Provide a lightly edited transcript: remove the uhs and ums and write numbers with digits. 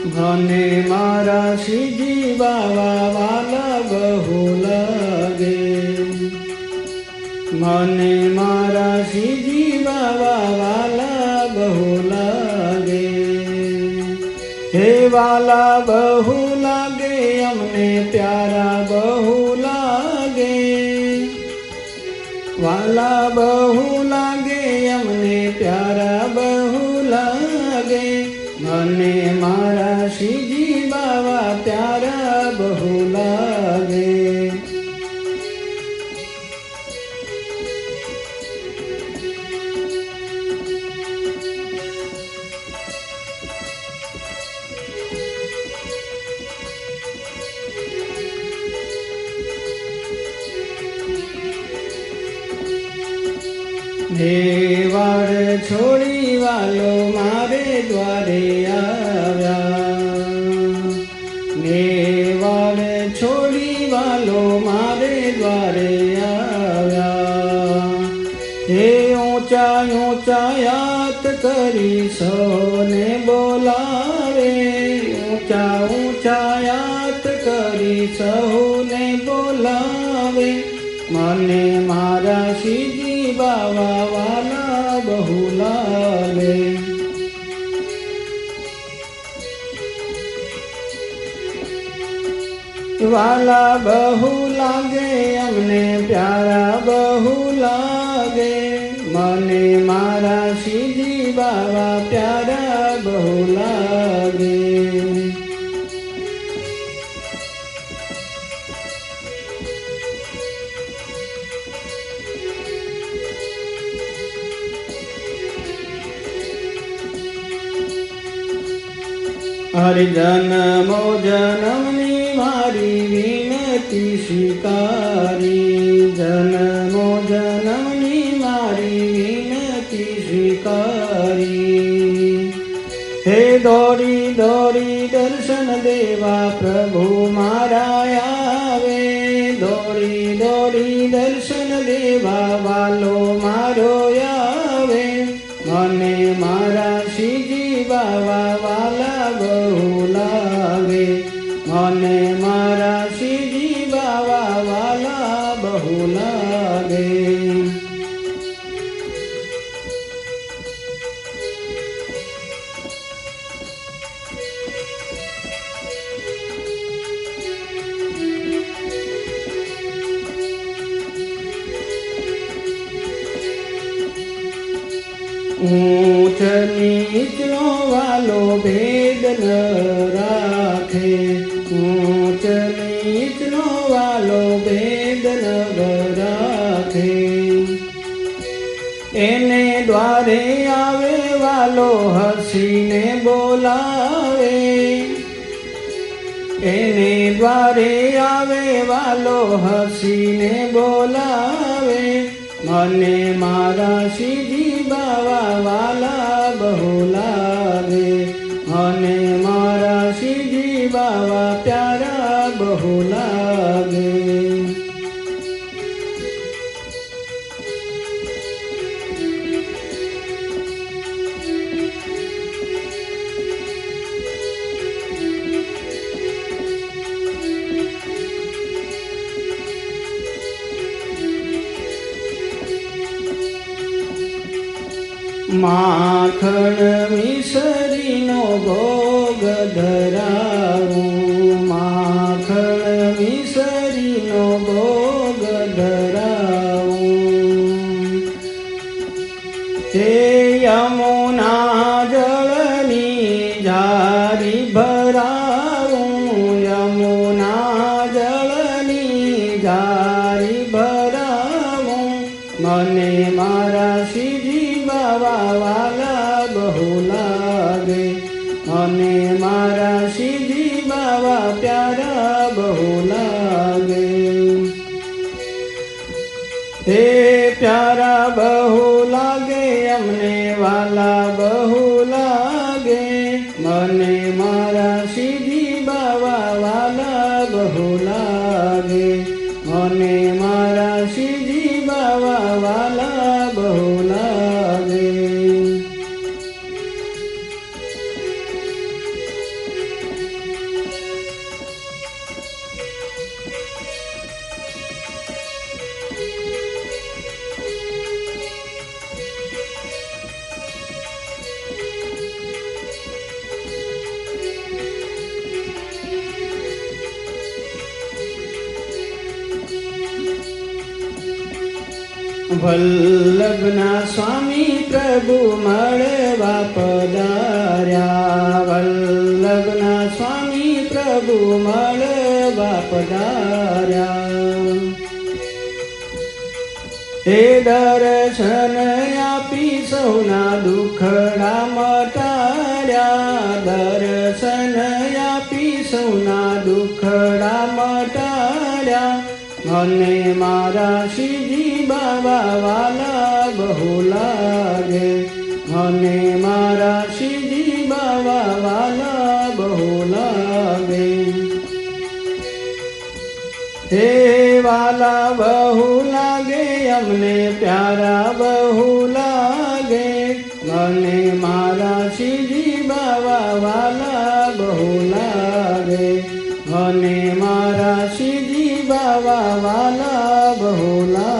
મને મારા શ્રીજી બાવા વાલા બહુ લાગે, મને મારા શ્રીજી બાવા વાલા બહુ લાગે, હે વાલા બહુ લાગે, અમને પ્યારા બહુ લાગે, વાલા બહુ લાગે, અમને પ્યારા બહુ લાગે, મને મારા શ્રીજી બાવા પ્યારા બહુ લાગે. દેવાળ છોડી વાલો મારે દ્વારે આવ્યા, દેવાળ છોડી વાલો મારે દ્વારે આવ્યા, હે ઊંચા ઊંચા યાત કરી સૌને બોલાવે, ઊંચા ઊંચા યાત કરી સૌને બોલાવે, મને મારા શ્રીજી બાવા વાલા બહુ લાગે. વાલા બહુ લાગે, અમને પ્યારા બહુ લાગે, મને મારા શ્રીજી બાવા પ્યારા બહુ લાગે. હરિજનમો જનમની મારી વિનતી સ્વીકારી, જન્મો જનમની મારી વિનતી સ્વીકારી, હે દોડી દોડી દર્શન દેવા પ્રભુ મારા આવે, દોડી દોડી દર્શન દેવા વાલો મારો આવે, મને મારા શ્રીજી બાવા વાલા બહુ લાગે, મને મારા શ્રીજી બાવા વાલા બહુ લાગે. ઊંચ નીચનો વાલો ભેદ ન રાખે, ઊંચ નીચનો વાલો ભેદ ન રાખે, એને દ્વારે આવે વાલો હસીને બોલાવે, એને દ્વારે આવે વાલો હસીને બોલાવે, મને મારા શ્રીજી બાવા વાલા બહુ લાગે, મને મારા શ્રીજી બાવા પ્યારા બહુ લાગે. માખણ મિસરીનો ભોગ ધરાવું, માખણ મિસરીનો ભોગ ધરાવું, તે યમુના જળની જારી ભરાવું, યમુના જળની જારી ભરાવું, મને મારા શ્રીજી બાવા વાલા બહુ લાગે, મને મારા શ્રીજી બાવા પ્યારા બહુ લાગે, હે પ્યારા બહુ લાગે, અમને વાલા બહુ લાગે, મને મારા શ્રીજી બાવા વાલા બહુ લાગે, મને મારા શ્રીજી બાવા વાલા બહુ લાગે. વલ્લભના સ્વામી પ્રભુ મળવા પધાર્યા, વલ્લભના સ્વામી પ્રભુ મળવા પધાર્યા. હે દર્શન આપી સૌના દુખડા મટાડ્યા, દર્શન આપી સૌના દુખડા મટાડ્યા. મને મારા શ્રીજી બાવા વાલા બહુ લાગે, મને મારા શ્રીજી બાવા વાલા બહુ લાગે. હે વાલા બહુ લાગે અમને પ્યારા બહુ લાગે, મને મારા શ્રીજી બાવા વાલા બહુ લાગે, મને મારા શ્રીજી બાવા વાલા બહુ લાગે.